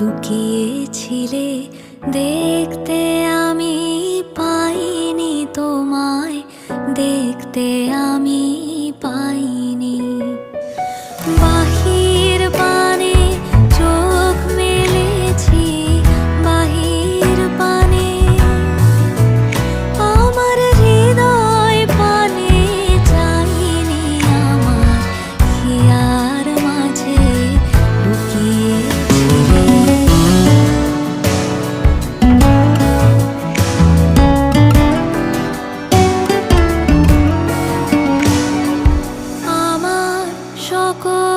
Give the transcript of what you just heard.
লুকিয়েছিলে দেখতে আমি পাইনি তোমায়, দেখতে আমি পাইনি। বাহির পানে চোখ মেলেছি, বাহির পানে আমার হৃদয় পানে চাইনি, আমার হিয়ার মাঝে লুকিয়েছিলে। আমার সকল